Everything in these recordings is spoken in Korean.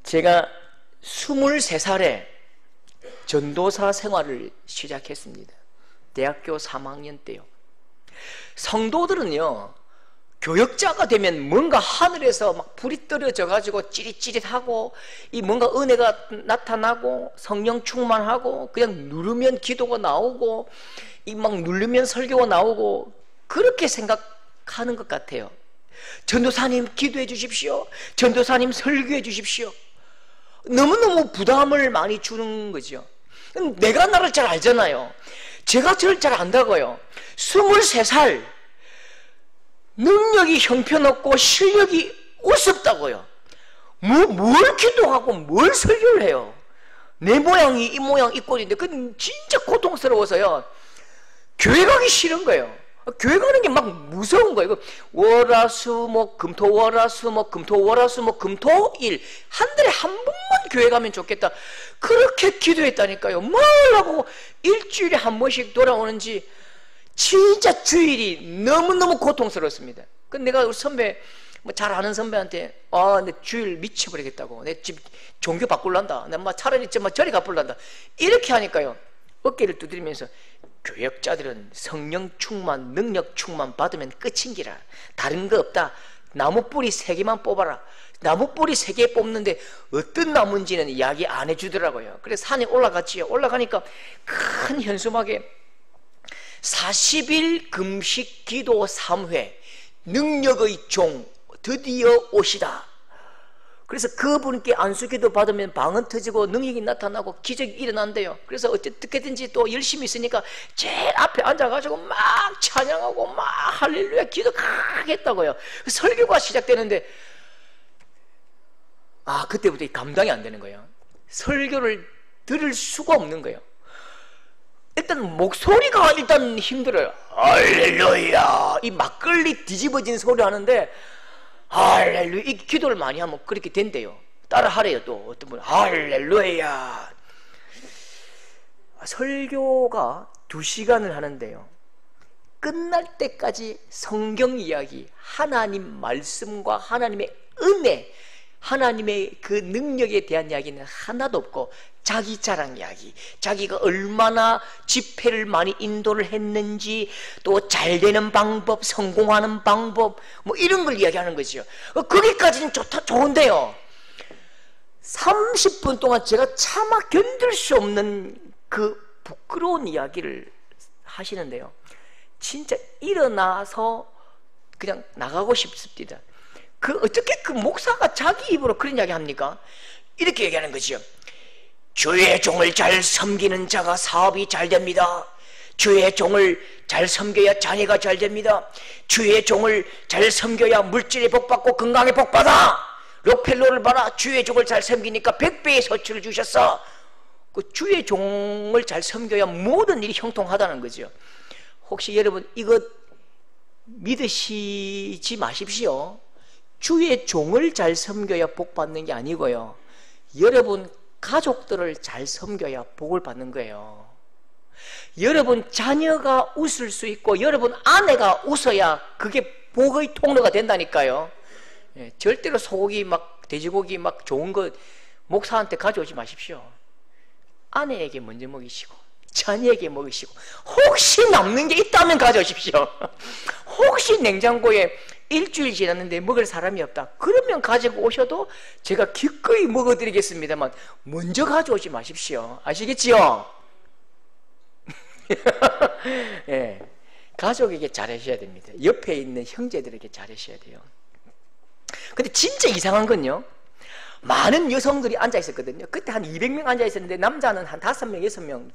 제가 23살에 전도사 생활을 시작했습니다. 대학교 3학년 때요. 성도들은요, 교역자가 되면 뭔가 하늘에서 막 불이 떨어져 가지고 찌릿찌릿하고 이 뭔가 은혜가 나타나고 성령 충만하고 그냥 누르면 기도가 나오고 이 막 누르면 설교가 나오고 그렇게 생각하는 것 같아요. 전도사님 기도해 주십시오. 전도사님 설교해 주십시오. 너무너무 부담을 많이 주는 거죠. 내가 나를 잘 알잖아요. 제가 저를 잘 안다고요. 23살 능력이 형편없고 실력이 우습다고요. 뭘 기도하고 뭘 설교를 해요. 내 모양이 이 모양 이 꼴인데 그건 진짜 고통스러워서요, 교회 가기 싫은 거예요. 교회 가는 게 막 무서운 거예요. 월화수목 금토 월화수목 금토 월화수목 금토일 한 달에 한 번만 교회 가면 좋겠다, 그렇게 기도했다니까요. 뭘 하고 일주일에 한 번씩 돌아오는지 진짜 주일이 너무너무 고통스러웠습니다. 근데 내가 우리 선배, 잘 아는 선배한테 내 주일 미쳐버리겠다고, 내 집 종교 바꿀란다, 내가 차라리 저리 가볼란다, 이렇게 하니까요, 어깨를 두드리면서 교역자들은 성령 충만, 능력 충만 받으면 끝인기라. 다른 거 없다. 나무 뿌리 3개만 뽑아라. 나무 뿌리 3개 뽑는데 어떤 나무인지는 이야기 안 해주더라고요. 그래서 산에 올라갔지요. 올라가니까 큰 현수막에 40일 금식 기도 3회 능력의 종 드디어 오시다. 그래서 그분께 안수기도 받으면 방언 터지고 능력이 나타나고 기적이 일어난대요. 그래서 어떻게든지 또 열심히 있으니까 제일 앞에 앉아가지고 막 찬양하고 막 할렐루야 기도 크게 했다고요. 설교가 시작되는데 그때부터 감당이 안 되는 거예요. 설교를 들을 수가 없는 거예요. 일단 목소리가 일단 힘들어요. 할렐루야, 이 막걸리 뒤집어진 소리 하는데 할렐루야, 이 기도를 많이 하면 그렇게 된대요. 따라 하래요. 또 어떤 분은 할렐루야. 설교가 2시간을 하는데요, 끝날 때까지 성경 이야기, 하나님 말씀과 하나님의 은혜, 하나님의 그 능력에 대한 이야기는 하나도 없고 자기 자랑 이야기, 자기가 얼마나 집회를 많이 인도를 했는지, 또 잘 되는 방법, 성공하는 방법, 뭐 이런 걸 이야기하는 거죠. 거기까지는 좋은데요, 30분 동안 제가 차마 견딜 수 없는 그 부끄러운 이야기를 하시는데요, 진짜 일어나서 그냥 나가고 싶습니다. 어떻게 그 목사가 자기 입으로 그런 이야기 합니까? 이렇게 얘기하는 거죠. 주의 종을 잘 섬기는 자가 사업이 잘 됩니다. 주의 종을 잘 섬겨야 자녀가 잘 됩니다. 주의 종을 잘 섬겨야 물질에 복받고 건강에 복받아. 록펠러를 봐라. 주의 종을 잘 섬기니까 100배의 서출을 주셨어. 그 주의 종을 잘 섬겨야 모든 일이 형통하다는 거죠. 혹시 여러분 이것 믿으시지 마십시오. 주의 종을 잘 섬겨야 복 받는 게 아니고요, 여러분 가족들을 잘 섬겨야 복을 받는 거예요. 여러분 자녀가 웃을 수 있고 여러분 아내가 웃어야 그게 복의 통로가 된다니까요. 절대로 소고기 막 돼지고기 막 좋은 거 목사한테 가져오지 마십시오. 아내에게 먼저 먹이시고 자녀에게 먹이시고, 혹시 남는 게 있다면 가져오십시오. 혹시 냉장고에 일주일 지났는데 먹을 사람이 없다, 그러면 가지고 오셔도 제가 기꺼이 먹어드리겠습니다만 먼저 가져오지 마십시오. 아시겠지요? 예, 가족에게 잘하셔야 됩니다. 옆에 있는 형제들에게 잘하셔야 돼요. 근데 진짜 이상한 건요, 많은 여성들이 앉아 있었거든요. 그때 한 200명 앉아 있었는데 남자는 한 5명, 6명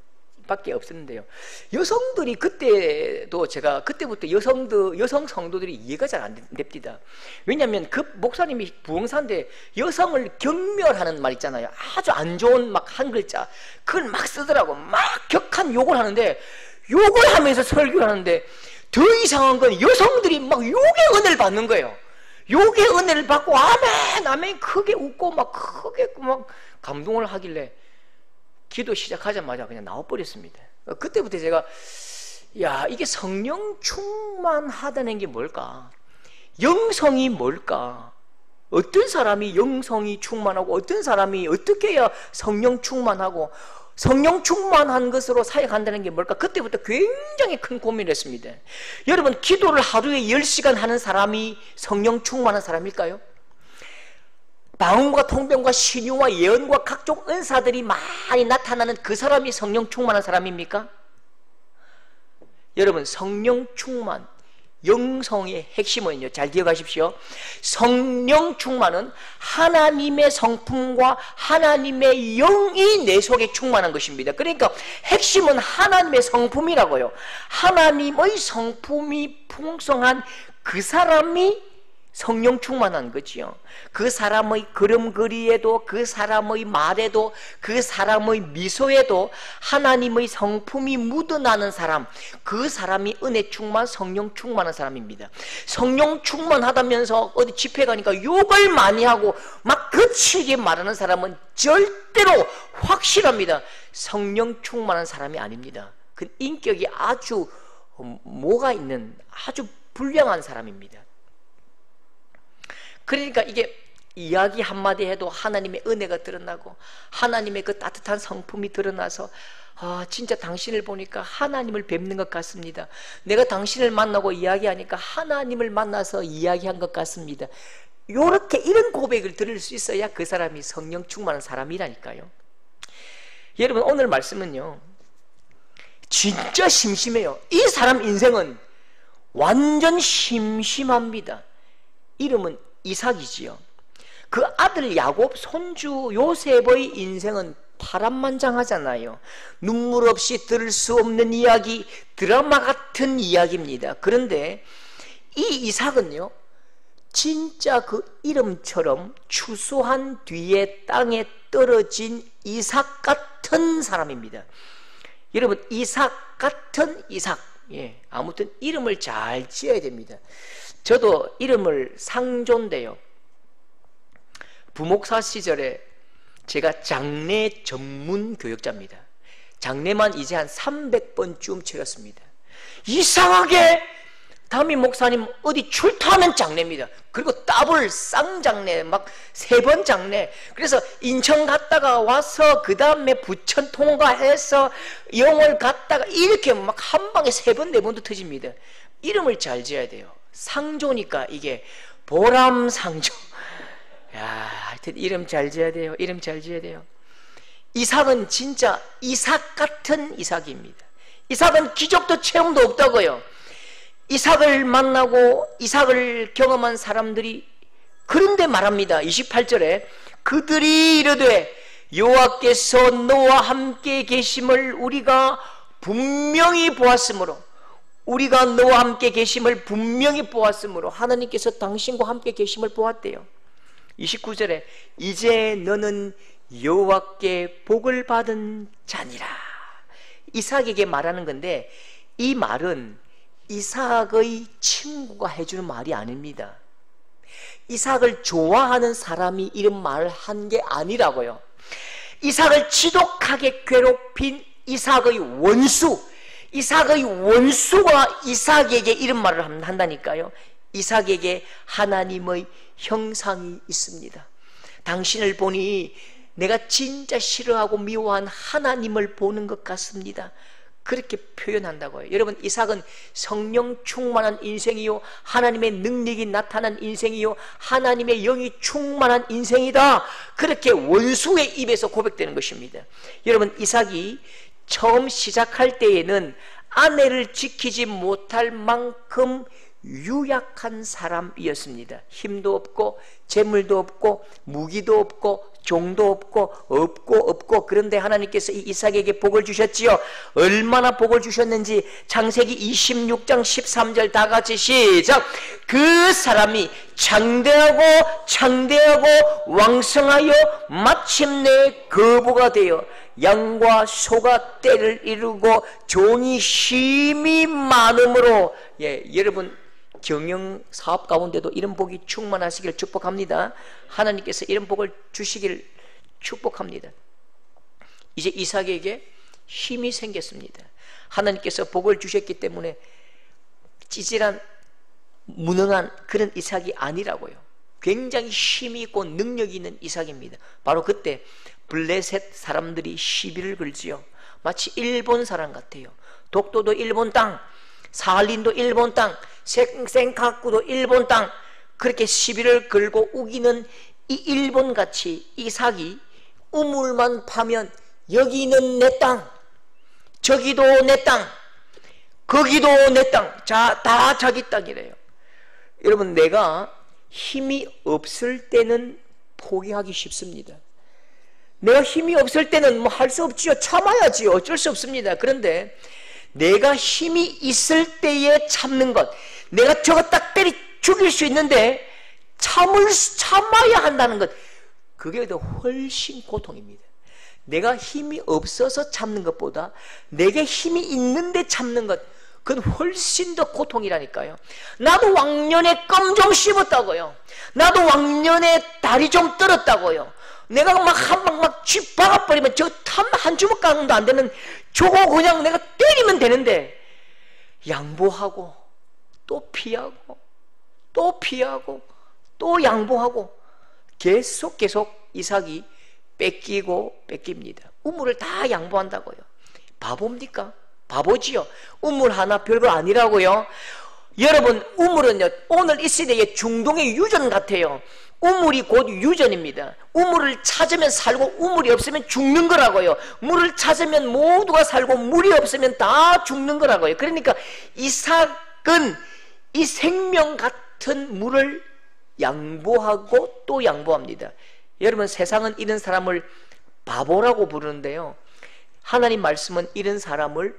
밖에 없었는데요, 여성들이 그때도 제가 그때부터 여성 성도들이 이해가 잘 안 됩니다. 왜냐하면 그 목사님이 부흥사인데 여성을 경멸하는 말 있잖아요. 아주 안 좋은 막 한 글자 그걸 막 쓰더라고. 막 격한 욕을 하는데, 욕을 하면서 설교를 하는데 더 이상한 건 여성들이 막 욕의 은혜를 받는 거예요. 욕의 은혜를 받고 아멘 아멘 크게 웃고 막 크게 막 감동을 하길래 기도 시작하자마자 그냥 나와버렸습니다. 그때부터 제가 이게 성령 충만하다는 게 뭘까? 영성이 뭘까? 어떤 사람이 영성이 충만하고 어떤 사람이 어떻게 해야 성령 충만하고 성령 충만한 것으로 사역한다는 게 뭘까? 그때부터 굉장히 큰 고민을 했습니다. 여러분, 기도를 하루에 10시간 하는 사람이 성령 충만한 사람일까요? 방언과 통변과 신유와 예언과 각종 은사들이 많이 나타나는 그 사람이 성령 충만한 사람입니까? 여러분, 성령 충만, 영성의 핵심은요, 잘 기억하십시오. 성령 충만은 하나님의 성품과 하나님의 영이 내 속에 충만한 것입니다. 그러니까 핵심은 하나님의 성품이라고요. 하나님의 성품이 풍성한 그 사람이 성령 충만한 거지요. 그 사람의 걸음걸이에도, 그 사람의 말에도, 그 사람의 미소에도 하나님의 성품이 묻어나는 사람, 그 사람이 은혜 충만, 성령 충만한 사람입니다. 성령 충만하다면서 어디 집회 가니까 욕을 많이 하고 막 거칠게 말하는 사람은 절대로 확실합니다. 성령 충만한 사람이 아닙니다. 그 인격이 아주 뭐가 있는 아주 불량한 사람입니다. 그러니까 이게 이야기 한마디 해도 하나님의 은혜가 드러나고 하나님의 그 따뜻한 성품이 드러나서 진짜 당신을 보니까 하나님을 뵙는 것 같습니다. 내가 당신을 만나고 이야기하니까 하나님을 만나서 이야기한 것 같습니다. 이런 고백을 들을 수 있어야 그 사람이 성령 충만한 사람이라니까요. 여러분, 오늘 말씀은요 진짜 심심해요. 이 사람 인생은 완전 심심합니다. 이름은 이삭이지요. 그 아들 야곱, 손주 요셉의 인생은 파란만장하잖아요. 눈물 없이 들을 수 없는 이야기, 드라마 같은 이야기입니다. 그런데 이 이삭은요 진짜 그 이름처럼 추수한 뒤에 땅에 떨어진 이삭 같은 사람입니다. 여러분, 이삭 같은 이삭, 아무튼 이름을 잘 지어야 됩니다. 저도 이름을 상조인데요, 부목사 시절에 제가 장례 전문 교역자입니다. 장례만 이제 한 300번쯤 치렀습니다. 이상하게 담임 목사님 어디 출타하면 장례입니다. 그리고 더블 쌍장례, 막 3번 장례. 그래서 인천 갔다가 와서 그 다음에 부천 통과해서 영월 갔다가 이렇게 막 한 방에 3번 4번도 터집니다. 이름을 잘 지어야 돼요. 상조니까 이게 보람상조. 하여튼 이름 잘 지어야 돼요. 이름 잘 지어야 돼요. 이삭은 진짜 이삭 같은 이삭입니다. 이삭은 기적도 체험도 없다고요. 이삭을 만나고 이삭을 경험한 사람들이 그런데 말합니다. 28절에 그들이 이르되 여호와께서 너와 함께 계심을 우리가 분명히 보았으므로, 우리가 너와 함께 계심을 분명히 보았으므로, 하나님께서 당신과 함께 계심을 보았대요. 29절에 이제 너는 여호와께 복을 받은 자니라. 이삭에게 말하는 건데, 이 말은 이삭의 친구가 해주는 말이 아닙니다. 이삭을 좋아하는 사람이 이런 말을 한 게 아니라고요. 이삭을 지독하게 괴롭힌 이삭의 원수, 이삭의 원수가 이삭에게 이런 말을 한다니까요. 이삭에게 하나님의 형상이 있습니다. 당신을 보니 내가 진짜 싫어하고 미워한 하나님을 보는 것 같습니다. 그렇게 표현한다고요. 여러분, 이삭은 성령 충만한 인생이요, 하나님의 능력이 나타난 인생이요, 하나님의 영이 충만한 인생이다. 그렇게 원수의 입에서 고백되는 것입니다. 여러분, 이삭이 처음 시작할 때에는 아내를 지키지 못할 만큼 유약한 사람이었습니다. 힘도 없고 재물도 없고 무기도 없고 종도 없고 그런데 하나님께서 이 이삭에게 복을 주셨지요. 얼마나 복을 주셨는지 창세기 26장 13절 다 같이 시작. 그 사람이 창대하고 왕성하여 마침내 거부가 되어 양과 소가 때를 이루고 종이 힘이 많으므로. 여러분, 경영 사업 가운데도 이런 복이 충만하시길 축복합니다. 하나님께서 이런 복을 주시길 축복합니다. 이제 이삭에게 힘이 생겼습니다. 하나님께서 복을 주셨기 때문에 찌질한 무능한 그런 이삭이 아니라고요. 굉장히 힘이 있고 능력이 있는 이삭입니다. 바로 그때 블레셋 사람들이 시비를 걸지요. 마치 일본 사람 같아요. 독도도 일본 땅, 사할린도 일본 땅, 생카쿠도 일본 땅, 그렇게 시비를 걸고 우기는 이 일본같이 이삭이 우물만 파면 여기는 내 땅, 저기도 내 땅, 거기도 내 땅, 자, 다 자기 땅이래요. 여러분, 내가 힘이 없을 때는 포기하기 쉽습니다. 내가 힘이 없을 때는 뭐 할 수 없지요. 참아야지요. 어쩔 수 없습니다. 그런데 내가 힘이 있을 때에 참는 것, 내가 저거 딱 때리 죽일 수 있는데 참아야 한다는 것, 그게 더 훨씬 고통입니다. 내가 힘이 없어서 참는 것보다 내게 힘이 있는데 참는 것, 그건 훨씬 더 고통이라니까요. 나도 왕년에 껌 좀 씹었다고요. 나도 왕년에 다리 좀 떨었다고요. 내가 막 한 방 막 쥐 박아버리면 저 한 주먹 가공도 안 되는 저거 그냥 내가 때리면 되는데, 양보하고 또 피하고 또 피하고 또 양보하고 계속 이삭이 뺏기고 뺏깁니다. 우물을 다 양보한다고요. 바보입니까? 바보지요. 우물 하나 별거 아니라고요. 여러분, 우물은요, 오늘 이 시대의 중동의 유전 같아요. 우물이 곧 유전입니다. 우물을 찾으면 살고 우물이 없으면 죽는 거라고요. 물을 찾으면 모두가 살고 물이 없으면 다 죽는 거라고요. 그러니까 이삭은 이 생명 같은 물을 양보하고 또 양보합니다. 여러분, 세상은 이런 사람을 바보라고 부르는데요, 하나님 말씀은 이런 사람을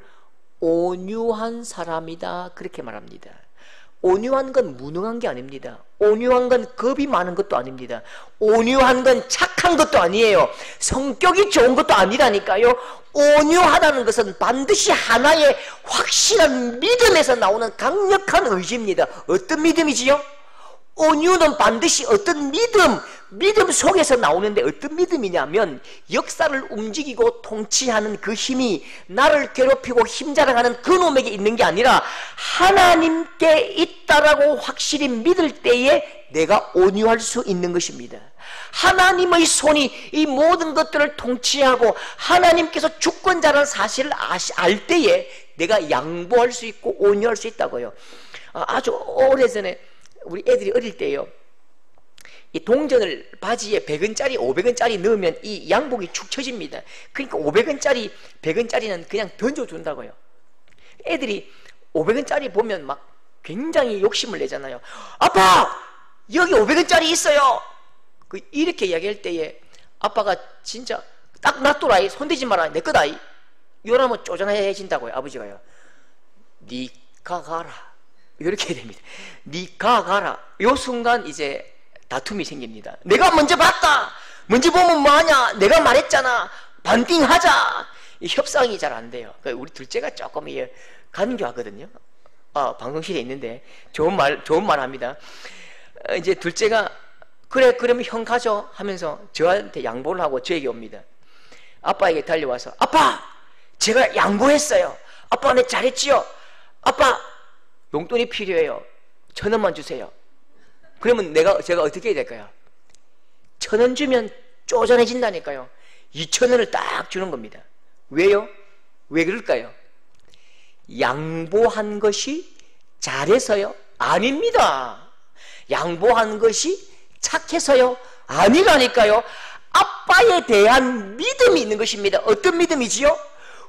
온유한 사람이다, 그렇게 말합니다. 온유한 건 무능한 게 아닙니다. 온유한 건 겁이 많은 것도 아닙니다. 온유한 건 착한 것도 아니에요. 성격이 좋은 것도 아니라니까요. 온유하다는 것은 반드시 하나의 확실한 믿음에서 나오는 강력한 의지입니다. 어떤 믿음이지요? 온유는 반드시 어떤 믿음 속에서 나오는데, 어떤 믿음이냐면 역사를 움직이고 통치하는 그 힘이 나를 괴롭히고 힘자랑하는 그 놈에게 있는 게 아니라 하나님께 있다라고 확실히 믿을 때에 내가 온유할 수 있는 것입니다. 하나님의 손이 이 모든 것들을 통치하고 하나님께서 주권자라는 사실을 알 때에 내가 양보할 수 있고 온유할 수 있다고요. 아주 오래전에 우리 애들이 어릴 때요, 이 동전을 바지에 100원짜리 500원짜리 넣으면 이 양복이 축 처집니다. 그러니까 500원짜리 100원짜리는 그냥 던져준다고요. 애들이 500원짜리 보면 막 굉장히 욕심을 내잖아요. 아빠, 여기 500원짜리 있어요. 이렇게 이야기할 때에 아빠가 진짜 딱 놔둬라, 손대지 마라, 내 거다, 이러면 쪼잔해진다고요. 아버지가요, 니가 가라, 이렇게 됩니다. 니가 가라. 요 순간 이제 다툼이 생깁니다. 내가 먼저 봤다, 먼저 보면 뭐하냐, 내가 말했잖아, 반띵하자. 이 협상이 잘 안 돼요. 우리 둘째가 조금 간교하거든요. 방송실에 있는데 좋은 말 합니다. 이제 둘째가 그래, 그러면 형 가죠 하면서 저한테 양보를 하고 저에게 옵니다. 아빠에게 달려와서, 아빠, 제가 양보했어요. 아빠, 내 잘했지요. 아빠, 용돈이 필요해요. 1,000원만 주세요. 그러면 제가 어떻게 해야 될까요? 1,000원 주면 쪼잔해진다니까요. 2,000원을 딱 주는 겁니다. 왜요? 왜 그럴까요? 양보한 것이 잘해서요? 아닙니다. 양보한 것이 착해서요? 아니라니까요. 아빠에 대한 믿음이 있는 것입니다. 어떤 믿음이지요?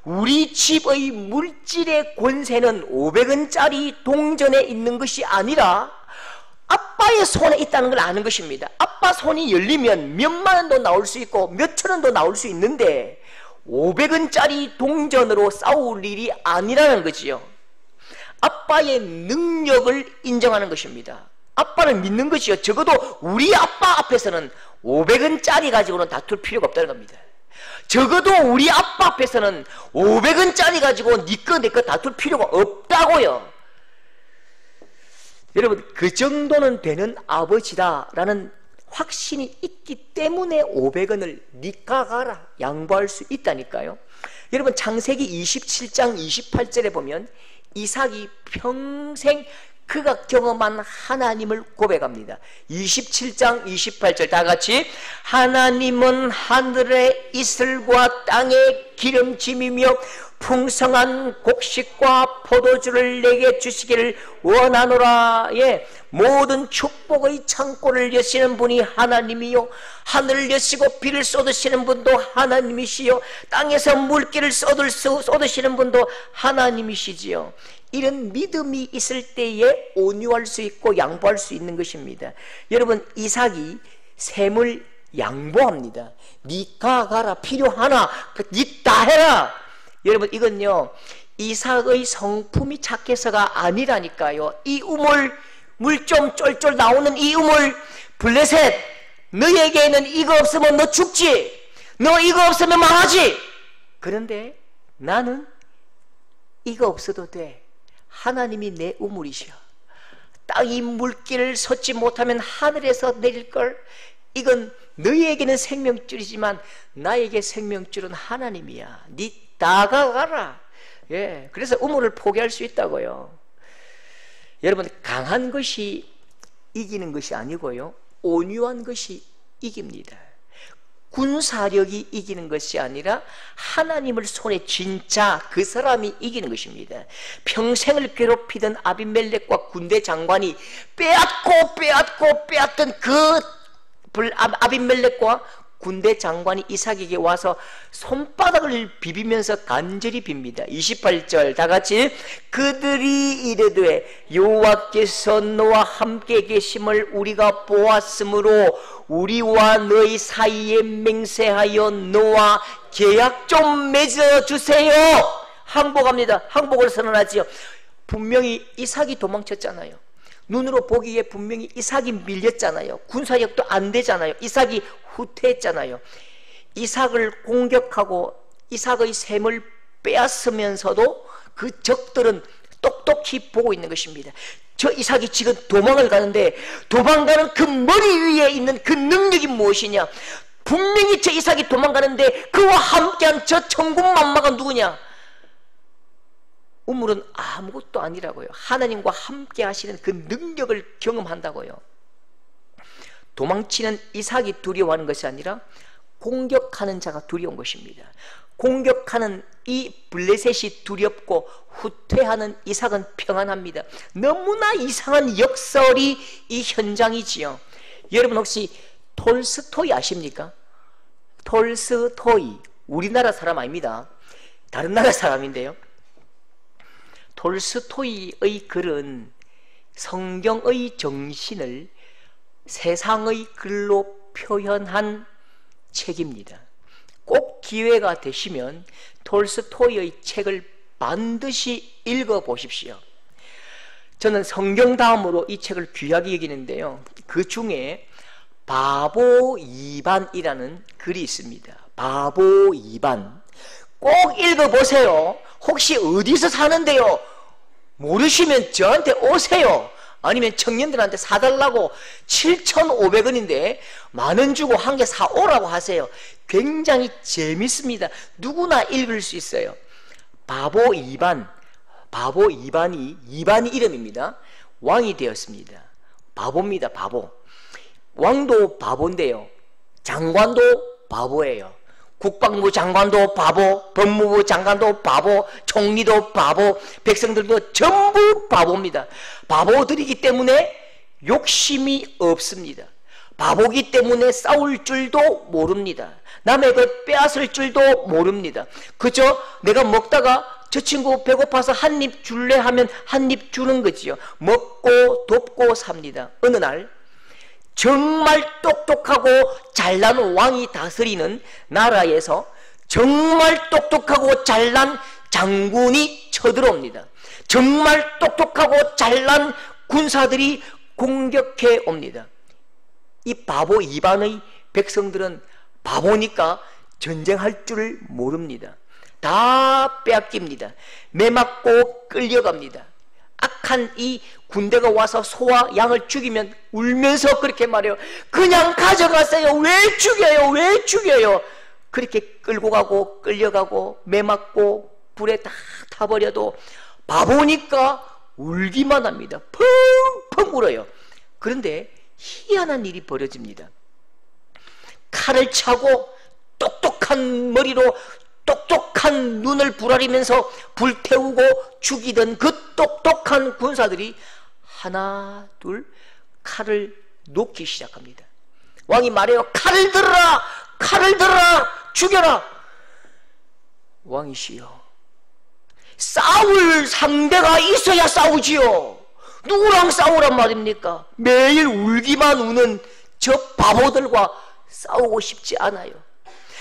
우리 집의 물질의 권세는 500원짜리 동전에 있는 것이 아니라 아빠의 손에 있다는 걸 아는 것입니다. 아빠 손이 열리면 몇만 원도 나올 수 있고 몇천 원도 나올 수 있는데 500원짜리 동전으로 싸울 일이 아니라는 거지요. 아빠의 능력을 인정하는 것입니다. 아빠를 믿는 것이요. 적어도 우리 아빠 앞에서는 500원짜리 가지고는 다툴 필요가 없다는 겁니다. 적어도 우리 아빠 앞에서는 500원짜리 가지고 니꺼 내꺼 다툴 필요가 없다고요. 여러분, 그 정도는 되는 아버지다라는 확신이 있기 때문에 500원을 니가 가라 양보할 수 있다니까요. 여러분, 창세기 27장 28절에 보면 이삭이 평생 그가 경험한 하나님을 고백합니다. 27장 28절 다 같이 하나님은 하늘의 이슬과 땅의 기름짐이며 풍성한 곡식과 포도주를 내게 주시기를 원하노라. 예, 모든 축복의 창고를 여시는 분이 하나님이요 하늘을 여시고 비를 쏟으시는 분도 하나님이시요 땅에서 물기를 쏟으시는 분도 하나님이시지요. 이런 믿음이 있을 때에 온유할 수 있고 양보할 수 있는 것입니다. 여러분, 이삭이 샘을 양보합니다. 니가 가라, 필요하나 니 다 해라. 여러분, 이건요 이삭의 성품이 착해서가 아니라니까요. 이 우물, 물 좀 쫄쫄 나오는 이 우물, 블레셋 너에게는 이거 없으면 너 죽지, 너 이거 없으면 망하지. 그런데 나는 이거 없어도 돼. 하나님이 내 우물이셔. 땅이 물기를 솟지 못하면 하늘에서 내릴걸. 이건 너희에게는 생명줄이지만 나에게 생명줄은 하나님이야. 니 나가가라. 예, 그래서 우물을 포기할 수 있다고요. 여러분, 강한 것이 이기는 것이 아니고요 온유한 것이 이깁니다. 군사력이 이기는 것이 아니라 하나님을 손에 쥔 자, 그 사람이 이기는 것입니다. 평생을 괴롭히던 아비멜렉과 군대 장관이 빼앗던 그 아비멜렉과 군대 장관이 이삭에게 와서 손바닥을 비비면서 간절히 빕니다. 28절 다 같이 그들이 이르되 여호와께서 너와 함께 계심을 우리가 보았으므로 우리와 너희 사이에 맹세하여 너와 계약 좀 맺어주세요. 항복합니다. 항복을 선언하지요. 분명히 이삭이 도망쳤잖아요. 눈으로 보기에 분명히 이삭이 밀렸잖아요. 군사력도 안 되잖아요. 이삭이 후퇴했잖아요. 이삭을 공격하고 이삭의 샘을 빼앗으면서도 그 적들은 똑똑히 보고 있는 것입니다. 저 이삭이 지금 도망을 가는데 도망가는 그 머리 위에 있는 그 능력이 무엇이냐? 분명히 저 이삭이 도망가는데 그와 함께한 저 천군만마가 누구냐? 우물은 아무것도 아니라고요. 하나님과 함께 하시는 그 능력을 경험한다고요. 도망치는 이삭이 두려워하는 것이 아니라 공격하는 자가 두려운 것입니다. 공격하는 이 블레셋이 두렵고 후퇴하는 이삭은 평안합니다. 너무나 이상한 역설이 이 현장이지요. 여러분 혹시 톨스토이 아십니까? 톨스토이, 우리나라 사람 아닙니다. 다른 나라 사람인데요. 톨스토이의 글은 성경의 정신을 세상의 글로 표현한 책입니다. 꼭 기회가 되시면 톨스토이의 책을 반드시 읽어보십시오. 저는 성경 다음으로 이 책을 귀하게 여기는데요. 그 중에 바보 2반이라는 글이 있습니다. 바보 2반. 꼭 읽어보세요. 혹시 어디서 사는데요? 모르시면 저한테 오세요. 아니면 청년들한테 사달라고 7,500원인데 만원 주고 한 개 사오라고 하세요. 굉장히 재밌습니다. 누구나 읽을 수 있어요. 바보 2반. 바보 2반이 이름입니다. 왕이 되었습니다. 바보입니다. 바보. 왕도 바보인데요. 장관도 바보예요. 국방부 장관도 바보, 법무부 장관도 바보, 총리도 바보, 백성들도 전부 바보입니다. 바보들이기 때문에 욕심이 없습니다. 바보기 때문에 싸울 줄도 모릅니다. 남의 것 빼앗을 줄도 모릅니다. 그저 내가 먹다가 저 친구 배고파서 한 입 줄래 하면 한 입 주는 거지요. 먹고 돕고 삽니다. 어느 날 정말 똑똑하고 잘난 왕이 다스리는 나라에서 정말 똑똑하고 잘난 장군이 쳐들어옵니다. 정말 똑똑하고 잘난 군사들이 공격해 옵니다. 이 바보 2반의 백성들은 바보니까 전쟁할 줄 모릅니다. 다 빼앗깁니다. 매맞고 끌려갑니다. 악한 이 군대가 와서 소와 양을 죽이면 울면서 그렇게 말해요. 그냥 가져가세요. 왜 죽여요? 왜 죽여요? 그렇게 끌고 가고 끌려가고 매맞고 불에 다 타버려도 바보니까 울기만 합니다. 펑펑 울어요. 그런데 희한한 일이 벌어집니다. 칼을 차고 똑똑한 머리로 똑똑한 눈을 부라리면서 불태우고 죽이던 그 똑똑한 군사들이 하나 둘 칼을 놓기 시작합니다. 왕이 말해요. 칼을 들어라! 칼을 들어라! 죽여라! 왕이시여, 싸울 상대가 있어야 싸우지요. 누구랑 싸우란 말입니까? 매일 울기만 우는 저 바보들과 싸우고 싶지 않아요.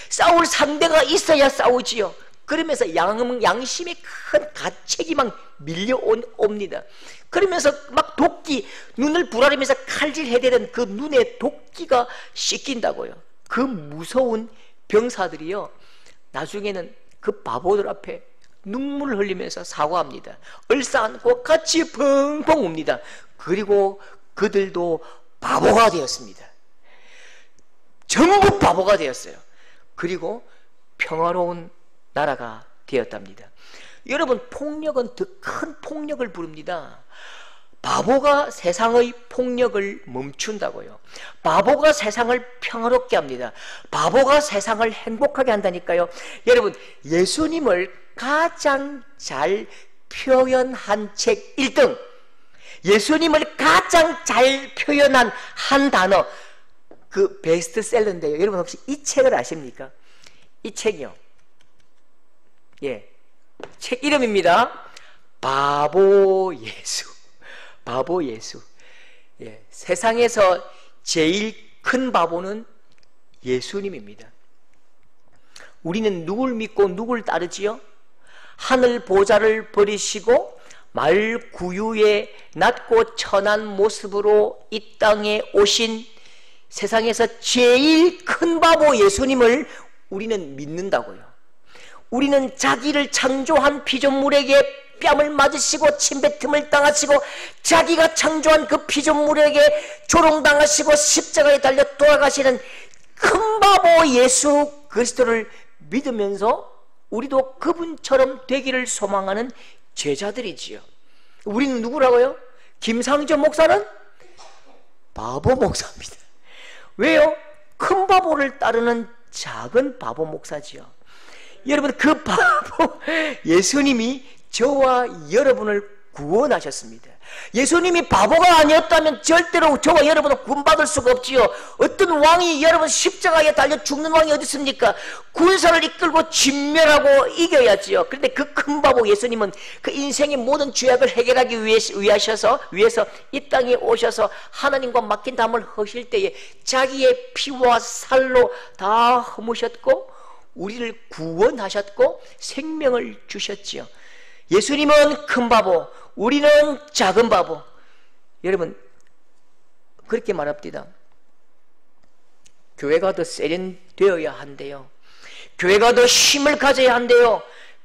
싸울 상대가 있어야 싸우지요. 그러면서 양심의 큰 가책이 막 밀려옵니다. 그러면서 막 도끼, 눈을 부라리면서 칼질해대던 그 눈에 도끼가 씻긴다고요. 그 무서운 병사들이요, 나중에는 그 바보들 앞에 눈물을 흘리면서 사과합니다. 얼싸안고 같이 펑펑 웁니다. 그리고 그들도 바보가 되었습니다. 전부 바보가 되었어요. 그리고 평화로운 나라가 되었답니다. 여러분, 폭력은 더 큰 폭력을 부릅니다. 바보가 세상의 폭력을 멈춘다고요. 바보가 세상을 평화롭게 합니다. 바보가 세상을 행복하게 한다니까요. 여러분, 예수님을 가장 잘 표현한 책 1등, 예수님을 가장 잘 표현한 한 단어, 그 베스트셀러인데요. 여러분 혹시 이 책을 아십니까? 이 책이요, 예, 책 이름입니다. 바보 예수. 바보 예수. 예, 세상에서 제일 큰 바보는 예수님입니다. 우리는 누굴 믿고 누굴 따르지요? 하늘 보좌를 버리시고 말 구유의 낮고 천한 모습으로 이 땅에 오신 세상에서 제일 큰 바보 예수님을 우리는 믿는다고요. 우리는 자기를 창조한 피조물에게 뺨을 맞으시고 침뱉음을 당하시고 자기가 창조한 그 피조물에게 조롱당하시고 십자가에 달려 돌아가시는 큰 바보 예수 그리스도를 믿으면서 우리도 그분처럼 되기를 소망하는 제자들이지요. 우리는 누구라고요? 김상조 목사는 바보 목사입니다. 왜요? 큰 바보를 따르는 작은 바보 목사지요. 여러분, 그 바보 예수님이 저와 여러분을 구원하셨습니다. 예수님이 바보가 아니었다면 절대로 저와 여러분은 구원받을 수가 없지요. 어떤 왕이, 여러분, 십자가에 달려 죽는 왕이 어디 있습니까? 군사를 이끌고 진멸하고 이겨야지요. 그런데 그 큰 바보 예수님은 그 인생의 모든 죄악을 해결하기 위해서 이 땅에 오셔서 하나님과 맡긴 담을 허실 때에 자기의 피와 살로 다 허무셨고 우리를 구원하셨고 생명을 주셨지요. 예수님은 큰 바보, 우리는 작은 바보. 여러분, 그렇게 말합니다. 교회가 더 세련되어야 한대요. 교회가 더 힘을 가져야 한대요.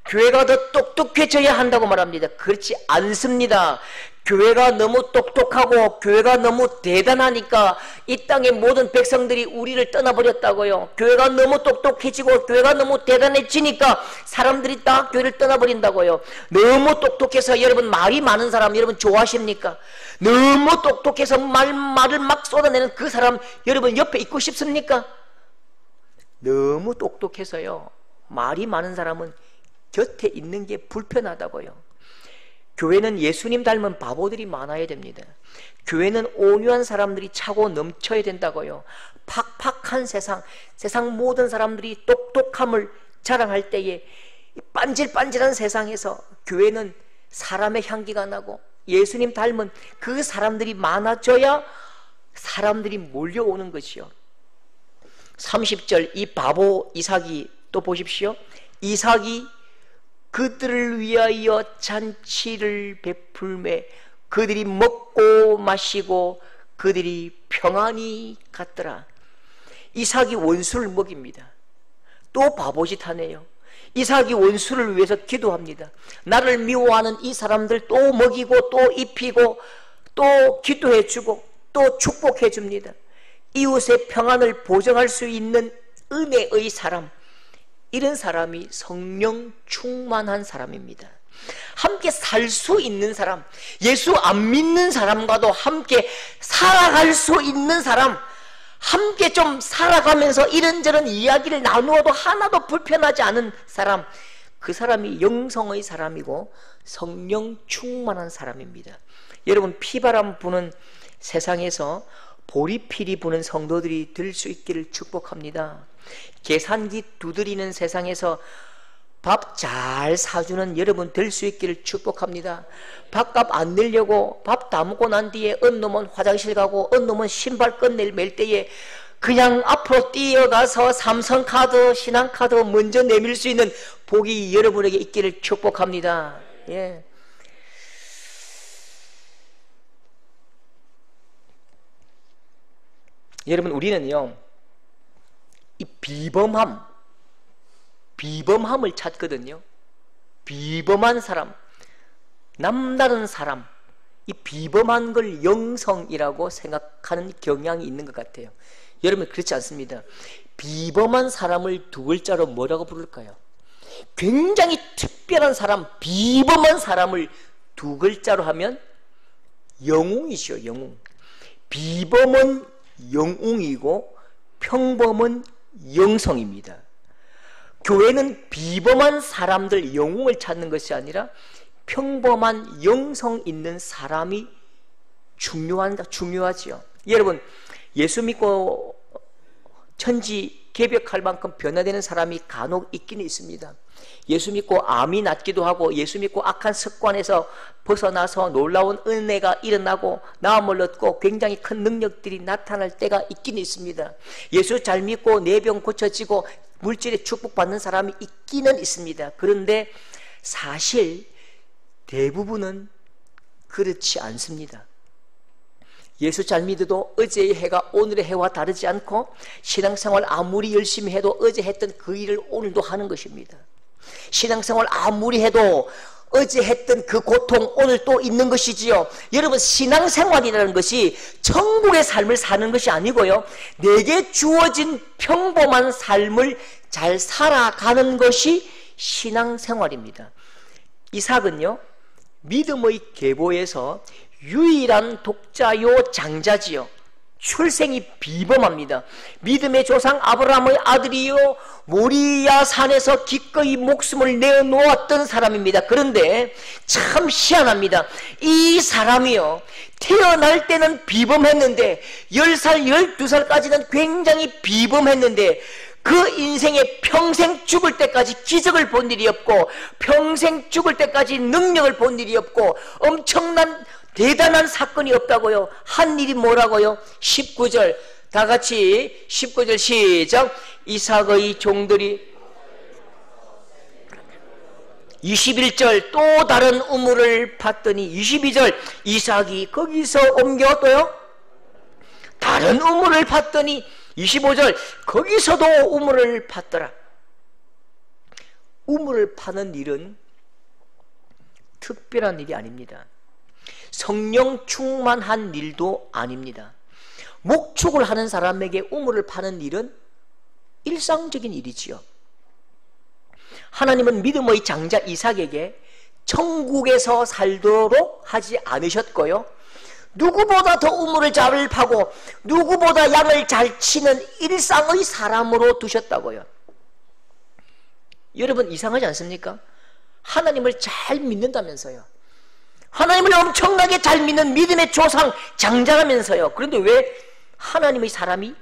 교회가 더 똑똑해져야 한다고 말합니다. 그렇지 않습니다. 교회가 너무 똑똑하고 교회가 너무 대단하니까 이 땅의 모든 백성들이 우리를 떠나버렸다고요. 교회가 너무 똑똑해지고 교회가 너무 대단해지니까 사람들이 다 교회를 떠나버린다고요. 너무 똑똑해서 여러분 말이 많은 사람 여러분 좋아하십니까? 너무 똑똑해서 말을 막 쏟아내는 그 사람 여러분 옆에 있고 싶습니까? 너무 똑똑해서요, 말이 많은 사람은 곁에 있는 게 불편하다고요. 교회는 예수님 닮은 바보들이 많아야 됩니다. 교회는 온유한 사람들이 차고 넘쳐야 된다고요. 팍팍한 세상 모든 사람들이 똑똑함을 자랑할 때에 반질반질한 세상에서 교회는 사람의 향기가 나고 예수님 닮은 그 사람들이 많아져야 사람들이 몰려오는 것이요. 30절 이 바보 이삭이 또 보십시오. 이삭이 그들을 위하여 잔치를 베풀매 그들이 먹고 마시고 그들이 평안히 갔더라. 이삭이 원수를 먹입니다. 또 바보짓 하네요. 이삭이 원수를 위해서 기도합니다. 나를 미워하는 이 사람들 또 먹이고 또 입히고 또 기도해 주고 또 축복해 줍니다. 이웃의 평안을 보장할 수 있는 은혜의 사람, 이런 사람이 성령 충만한 사람입니다. 함께 살 수 있는 사람, 예수 안 믿는 사람과도 함께 살아갈 수 있는 사람, 함께 좀 살아가면서 이런저런 이야기를 나누어도 하나도 불편하지 않은 사람, 그 사람이 영성의 사람이고 성령 충만한 사람입니다. 여러분, 피바람 부는 세상에서 보리필이 부는 성도들이 될 수 있기를 축복합니다. 계산기 두드리는 세상에서 밥 잘 사주는 여러분 될 수 있기를 축복합니다. 밥값 안 내려고 밥 다 먹고 난 뒤에 어느 놈은 화장실 가고 어느 놈은 신발 끈낼 맬 때에 그냥 앞으로 뛰어가서 삼성카드, 신한카드 먼저 내밀 수 있는 복이 여러분에게 있기를 축복합니다. 예. 여러분, 우리는요, 이 비범함을 찾거든요. 비범한 사람, 남다른 사람, 이 비범한 걸 영성이라고 생각하는 경향이 있는 것 같아요. 여러분, 그렇지 않습니다. 비범한 사람을 두 글자로 뭐라고 부를까요? 굉장히 특별한 사람, 비범한 사람을 두 글자로 하면 영웅이죠. 영웅. 비범은 영웅이고 평범은 영성입니다. 교회는 비범한 사람들, 영웅을 찾는 것이 아니라 평범한 영성 있는 사람이 중요하지요. 여러분, 예수 믿고 천지 개벽할 만큼 변화되는 사람이 간혹 있기는 있습니다. 예수 믿고 암이 낫기도 하고, 예수 믿고 악한 습관에서 벗어나서 놀라운 은혜가 일어나고 나음을 얻고 굉장히 큰 능력들이 나타날 때가 있기는 있습니다. 예수 잘 믿고 내 병 고쳐지고 물질에 축복받는 사람이 있기는 있습니다. 그런데 사실 대부분은 그렇지 않습니다. 예수 잘 믿어도 어제의 해가 오늘의 해와 다르지 않고, 신앙생활 아무리 열심히 해도 어제 했던 그 일을 오늘도 하는 것입니다. 신앙생활 아무리 해도 어제 했던 그 고통 오늘 또 있는 것이지요. 여러분, 신앙생활이라는 것이 천국의 삶을 사는 것이 아니고요, 내게 주어진 평범한 삶을 잘 살아가는 것이 신앙생활입니다. 이삭은요, 믿음의 계보에서 유일한 독자요 장자지요. 출생이 비범합니다. 믿음의 조상 아브라함의 아들이요, 모리아 산에서 기꺼이 목숨을 내어놓았던 사람입니다. 그런데 참 희한합니다. 이 사람이요, 태어날 때는 비범했는데 10살, 12살까지는 굉장히 비범했는데 그 인생에 평생 죽을 때까지 기적을 본 일이 없고, 평생 죽을 때까지 능력을 본 일이 없고, 엄청난 대단한 사건이 없다고요. 한 일이 뭐라고요? 19절 다 같이 19절 시작. 이삭의 종들이 21절 또 다른 우물을 팠더니 22절 이삭이 거기서 옮겨도요 다른 우물을 팠더니 25절 거기서도 우물을 팠더라. 우물을 파는 일은 특별한 일이 아닙니다. 성령 충만한 일도 아닙니다. 목축을 하는 사람에게 우물을 파는 일은 일상적인 일이지요. 하나님은 믿음의 장자 이삭에게 천국에서 살도록 하지 않으셨고요, 누구보다 더 우물을 잘 파고 누구보다 양을 잘 치는 일상의 사람으로 두셨다고요. 여러분, 이상하지 않습니까? 하나님을 잘 믿는다면서요. 하나님을 엄청나게 잘 믿는 믿음의 조상 장자라면서요. 그런데 왜 하나님의 사람이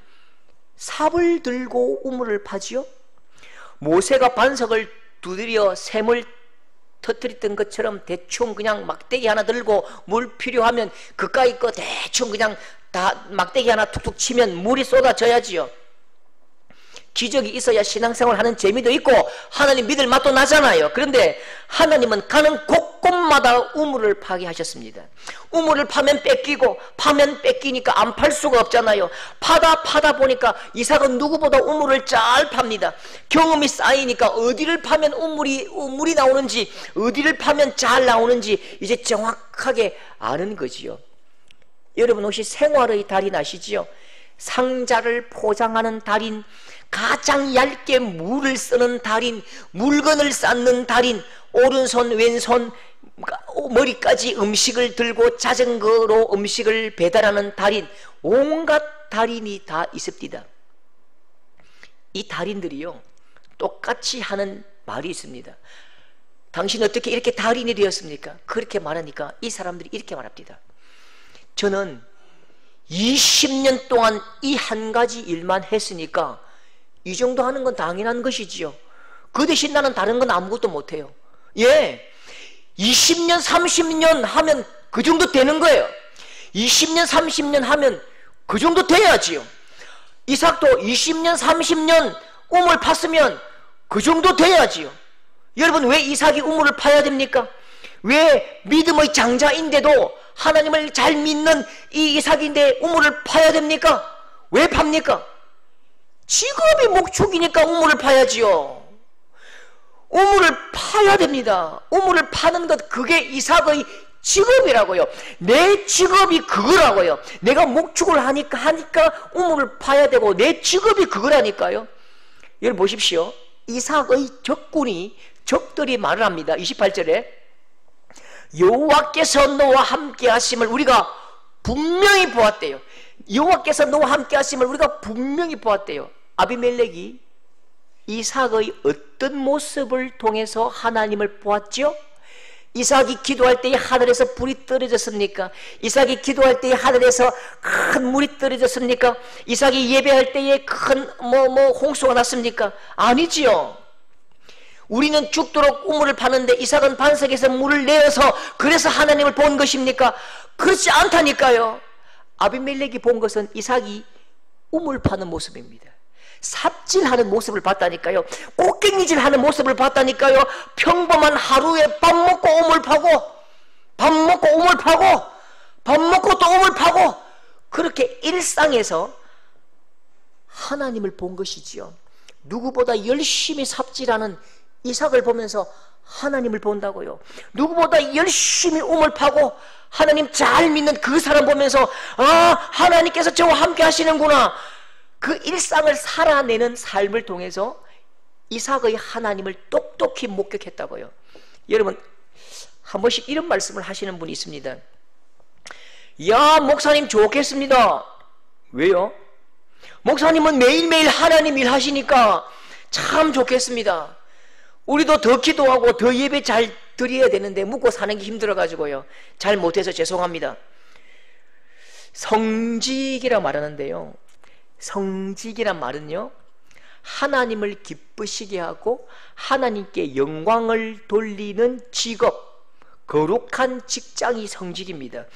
삽을 들고 우물을 파지요? 모세가 반석을 두드려 샘을 터뜨렸던 것처럼 대충 그냥 막대기 하나 들고 물 필요하면 그까이 거 대충 그냥 다 막대기 하나 툭툭 치면 물이 쏟아져야지요. 기적이 있어야 신앙생활 하는 재미도 있고 하나님 믿을 맛도 나잖아요. 그런데 하나님은 가는 곳곳마다 우물을 파게 하셨습니다. 우물을 파면 뺏기고 파면 뺏기니까 안 팔 수가 없잖아요. 파다 보니까 이삭은 누구보다 우물을 잘 팝니다. 경험이 쌓이니까 어디를 파면 우물이 나오는지, 어디를 파면 잘 나오는지 이제 정확하게 아는 거지요. 여러분, 혹시 생활의 달인 아시지요? 상자를 포장하는 달인, 가장 얇게 물을 쓰는 달인, 물건을 쌓는 달인, 오른손 왼손 머리까지 음식을 들고 자전거로 음식을 배달하는 달인, 온갖 달인이 다 있습니다. 이 달인들이요 똑같이 하는 말이 있습니다. 당신 어떻게 이렇게 달인이 되었습니까? 그렇게 말하니까 이 사람들이 이렇게 말합니다. 저는 20년 동안 이 한 가지 일만 했으니까 이 정도 하는 건 당연한 것이지요. 그 대신 나는 다른 건 아무것도 못해요. 예, 20년 30년 하면 그 정도 되는 거예요. 20년 30년 하면 그 정도 돼야지요. 이삭도 20년 30년 우물 팠으면 그 정도 돼야지요. 여러분, 왜 이삭이 우물을 파야 됩니까? 왜 믿음의 장자인데도 하나님을 잘 믿는 이 이삭인데 우물을 파야 됩니까? 왜 팝니까? 직업이 목축이니까 우물을 파야지요. 우물을 파야 됩니다. 우물을 파는 것, 그게 이삭의 직업이라고요. 내 직업이 그거라고요. 내가 목축을 하니까 우물을 파야 되고 내 직업이 그거라니까요. 여러분 보십시오. 이삭의 적들이 말을 합니다. 28절에 여호와께서 너와 함께 하심을 우리가 분명히 보았대요. 여호와께서 너와 함께 하심을 우리가 분명히 보았대요. 아비멜렉이 이삭의 어떤 모습을 통해서 하나님을 보았죠? 이삭이 기도할 때에 하늘에서 불이 떨어졌습니까? 이삭이 기도할 때에 하늘에서 큰 물이 떨어졌습니까? 이삭이 예배할 때에 큰 홍수가 났습니까? 아니지요. 우리는 죽도록 우물을 파는데 이삭은 반석에서 물을 내어서 그래서 하나님을 본 것입니까? 그렇지 않다니까요. 아비멜렉이 본 것은 이삭이 우물 파는 모습입니다. 삽질하는 모습을 봤다니까요. 꽃갱이질하는 모습을 봤다니까요. 평범한 하루에 밥 먹고 우물 파고 밥 먹고 우물 파고 밥 먹고 또 우물 파고 그렇게 일상에서 하나님을 본 것이지요. 누구보다 열심히 삽질하는 이삭을 보면서 하나님을 본다고요. 누구보다 열심히 우물 파고 하나님 잘 믿는 그 사람 보면서 하나님께서 저와 함께 하시는구나. 그 일상을 살아내는 삶을 통해서 이삭의 하나님을 똑똑히 목격했다고요. 여러분 한 번씩 이런 말씀을 하시는 분이 있습니다. 야, 목사님 좋겠습니다. 왜요? 목사님은 매일매일 하나님 일 하시니까 참 좋겠습니다. 우리도 더 기도하고 더 예배 잘 드려야 되는데 묵고 사는 게 힘들어가지고요. 잘 못해서 죄송합니다. 성직이라 말하는데요, 성직이란 말은요, 하나님을 기쁘시게 하고 하나님께 영광을 돌리는 직업, 거룩한 직장이 성직입니다.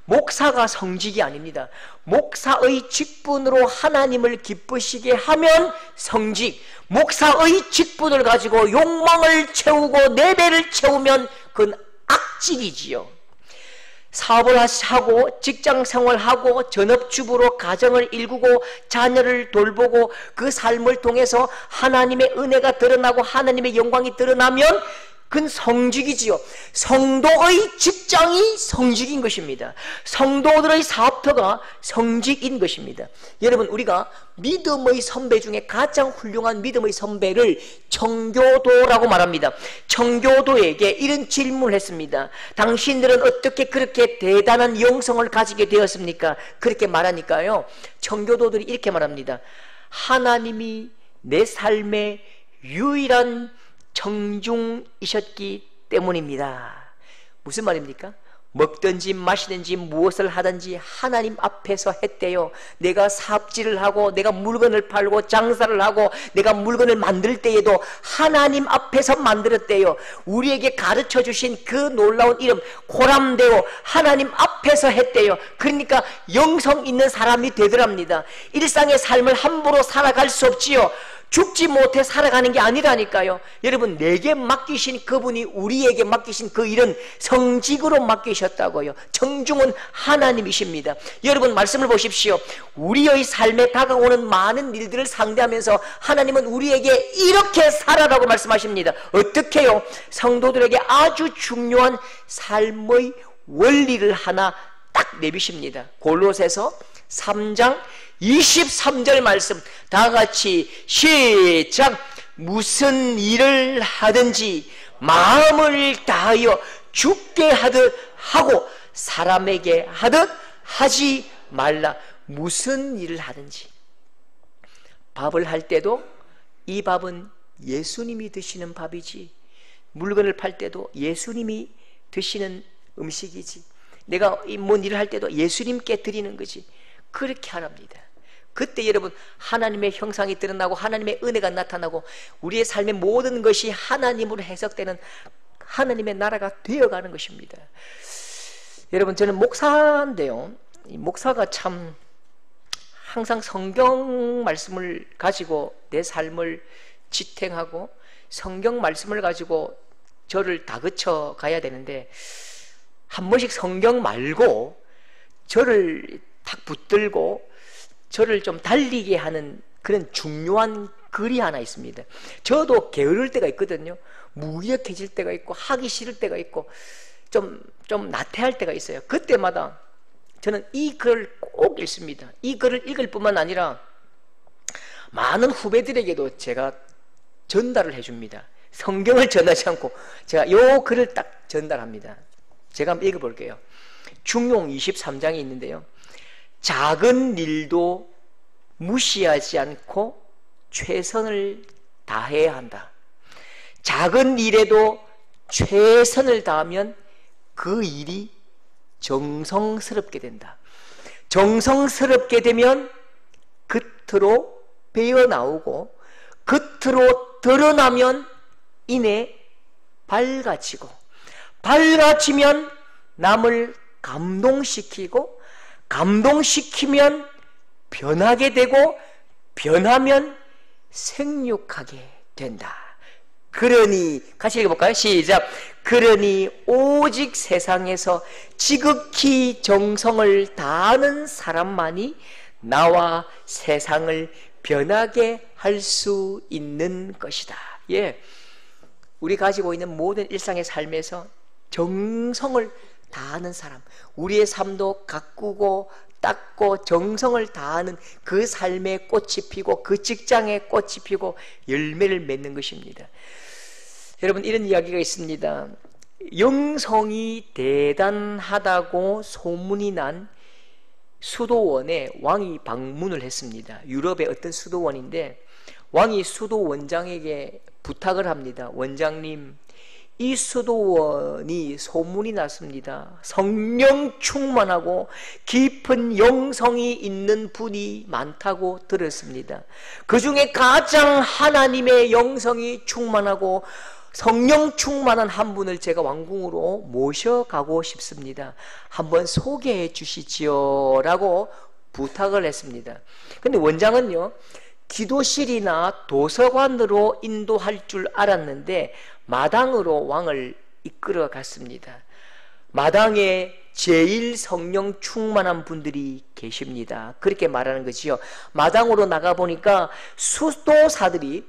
목사가 성직이 아닙니다. 목사의 직분으로 하나님을 기쁘시게 하면 성직, 목사의 직분을 가지고 욕망을 채우고 내 배를 채우면 그건 악직이지요. 사업을 하고 직장생활하고 전업주부로 가정을 일구고 자녀를 돌보고 그 삶을 통해서 하나님의 은혜가 드러나고 하나님의 영광이 드러나면 그건 성직이지요. 성도의 직장이 성직인 것입니다. 성도들의 사업터가 성직인 것입니다. 여러분, 우리가 믿음의 선배 중에 가장 훌륭한 믿음의 선배를 청교도라고 말합니다. 청교도에게 이런 질문을 했습니다. 당신들은 어떻게 그렇게 대단한 영성을 가지게 되었습니까? 그렇게 말하니까요, 청교도들이 이렇게 말합니다. 하나님이 내 삶의 유일한 청중이셨기 때문입니다. 무슨 말입니까? 먹든지 마시든지 무엇을 하든지 하나님 앞에서 했대요. 내가 삽질을 하고 내가 물건을 팔고 장사를 하고 내가 물건을 만들 때에도 하나님 앞에서 만들었대요. 우리에게 가르쳐 주신 그 놀라운 이름 고람대오, 하나님 앞에서 했대요. 그러니까 영성 있는 사람이 되더랍니다. 일상의 삶을 함부로 살아갈 수 없지요. 죽지 못해 살아가는 게 아니라니까요. 여러분, 내게 맡기신 그분이 우리에게 맡기신 그 일은 성직으로 맡기셨다고요. 청중은 하나님이십니다. 여러분, 말씀을 보십시오. 우리의 삶에 다가오는 많은 일들을 상대하면서 하나님은 우리에게 이렇게 살아라고 말씀하십니다. 어떻게요? 성도들에게 아주 중요한 삶의 원리를 하나 딱 내비십니다. 골로새서 3장 23절 말씀 다 같이 시작. 무슨 일을 하든지 마음을 다하여 죽게 하듯 하고 사람에게 하듯 하지 말라. 무슨 일을 하든지 밥을 할 때도 이 밥은 예수님이 드시는 밥이지, 물건을 팔 때도 예수님이 드시는 음식이지, 내가 뭔 일을 할 때도 예수님께 드리는 거지, 그렇게 하랍니다. 그때 여러분 하나님의 형상이 드러나고 하나님의 은혜가 나타나고 우리의 삶의 모든 것이 하나님으로 해석되는 하나님의 나라가 되어가는 것입니다. 여러분, 저는 목사인데요, 이 목사가 참 항상 성경 말씀을 가지고 내 삶을 지탱하고 성경 말씀을 가지고 저를 다그쳐 가야 되는데, 한 번씩 성경 말고 저를 탁 붙들고 저를 좀 달리게 하는 그런 중요한 글이 하나 있습니다. 저도 게으를 때가 있거든요. 무기력해질 때가 있고 하기 싫을 때가 있고 좀 나태할 때가 있어요. 그때마다 저는 이 글을 꼭 읽습니다. 이 글을 읽을 뿐만 아니라 많은 후배들에게도 제가 전달을 해줍니다. 성경을 전하지 않고 제가 이 글을 딱 전달합니다. 제가 한번 읽어볼게요. 중용 23장에 있는데요, 작은 일도 무시하지 않고 최선을 다해야 한다. 작은 일에도 최선을 다하면 그 일이 정성스럽게 된다. 정성스럽게 되면 겉으로 배어나오고 겉으로 드러나면 이내 밝아지고, 밝아지면 남을 감동시키고, 감동시키면 변하게 되고, 변하면 생육하게 된다. 그러니 같이 읽어볼까요? 시작. 그러니 오직 세상에서 지극히 정성을 다하는 사람만이 나와 세상을 변하게 할 수 있는 것이다. 예, 우리 가지고 있는 모든 일상의 삶에서 정성을 다하는 사람, 우리의 삶도 가꾸고 닦고 정성을 다하는 그 삶에 꽃이 피고 그 직장에 꽃이 피고 열매를 맺는 것입니다. 여러분, 이런 이야기가 있습니다. 영성이 대단하다고 소문이 난 수도원에 왕이 방문을 했습니다. 유럽의 어떤 수도원인데 왕이 수도원장에게 부탁을 합니다. 원장님, 이 수도원이 소문이 났습니다. 성령 충만하고 깊은 영성이 있는 분이 많다고 들었습니다. 그 중에 가장 하나님의 영성이 충만하고 성령 충만한 한 분을 제가 왕궁으로 모셔가고 싶습니다. 한번 소개해 주시지요 라고 부탁을 했습니다. 근데 원장은요, 기도실이나 도서관으로 인도할 줄 알았는데 마당으로 왕을 이끌어 갔습니다. 마당에 제일 성령 충만한 분들이 계십니다. 그렇게 말하는 거지요. 마당으로 나가보니까 수도사들이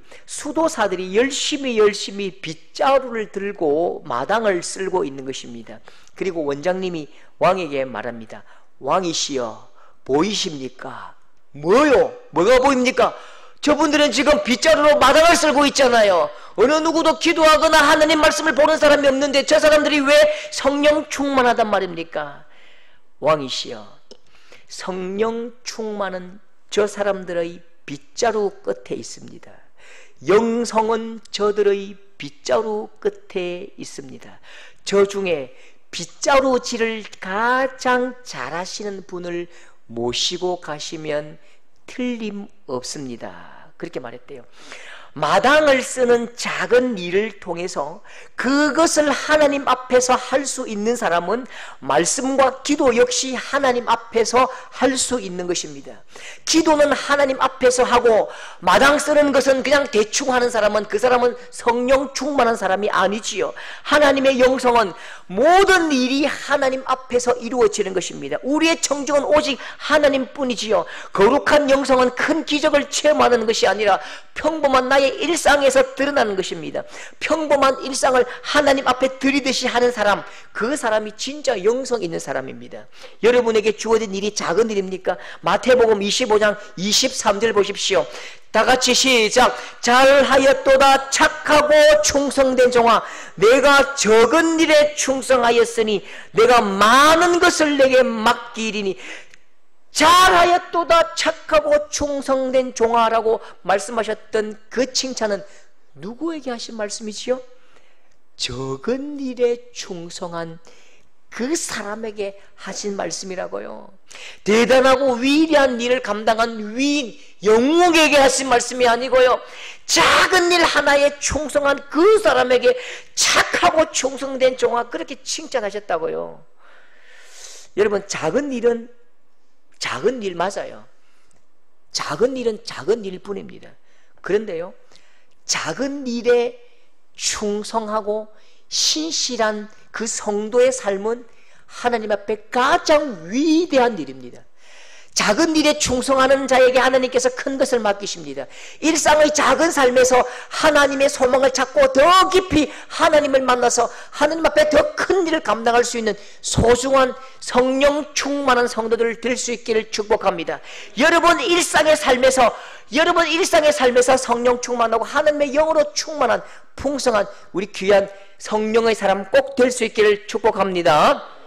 열심히 빗자루를 들고 마당을 쓸고 있는 것입니다. 그리고 원장님이 왕에게 말합니다. 왕이시여, 보이십니까? 뭐요? 뭐가 보입니까? 저분들은 지금 빗자루로 마당을 쓸고 있잖아요. 어느 누구도 기도하거나 하나님 말씀을 보는 사람이 없는데 저 사람들이 왜 성령 충만하단 말입니까? 왕이시여, 성령 충만은 저 사람들의 빗자루 끝에 있습니다. 영성은 저들의 빗자루 끝에 있습니다. 저 중에 빗자루질을 가장 잘하시는 분을 모시고 가시면 틀림없습니다. 그렇게 말했대요. 마당을 쓰는 작은 일을 통해서 그것을 하나님 앞에서 할 수 있는 사람은 말씀과 기도 역시 하나님 앞에서 할 수 있는 것입니다. 기도는 하나님 앞에서 하고 마당 쓰는 것은 그냥 대충 하는 사람은 그 사람은 성령 충만한 사람이 아니지요. 하나님의 영성은 모든 일이 하나님 앞에서 이루어지는 것입니다. 우리의 청정은 오직 하나님뿐이지요. 거룩한 영성은 큰 기적을 체험하는 것이 아니라 평범한 나의 하나의 일상에서 드러나는 것입니다. 평범한 일상을 하나님 앞에 들이듯이 하는 사람, 그 사람이 진짜 영성 있는 사람입니다. 여러분에게 주어진 일이 작은 일입니까? 마태복음 25장 23절 보십시오. 다 같이 시작. 잘하였도다 착하고 충성된 종아, 내가 적은 일에 충성하였으니 내가 많은 것을 내게 맡기리니. 잘하였도다 착하고 충성된 종아라고 말씀하셨던 그 칭찬은 누구에게 하신 말씀이지요? 적은 일에 충성한 그 사람에게 하신 말씀이라고요. 대단하고 위대한 일을 감당한 위인 영웅에게 하신 말씀이 아니고요, 작은 일 하나에 충성한 그 사람에게 착하고 충성된 종아, 그렇게 칭찬하셨다고요. 여러분, 작은 일은 작은 일 맞아요. 작은 일은 작은 일뿐입니다. 그런데요, 작은 일에 충성하고 신실한 그 성도의 삶은 하나님 앞에 가장 위대한 일입니다. 작은 일에 충성하는 자에게 하나님께서 큰 것을 맡기십니다. 일상의 작은 삶에서 하나님의 소망을 찾고 더 깊이 하나님을 만나서 하나님 앞에 더 큰 일을 감당할 수 있는 소중한 성령 충만한 성도들을 될 수 있기를 축복합니다. 여러분 일상의 삶에서 성령 충만하고 하나님의 영으로 충만한 풍성한 우리 귀한 성령의 사람 꼭 될 수 있기를 축복합니다.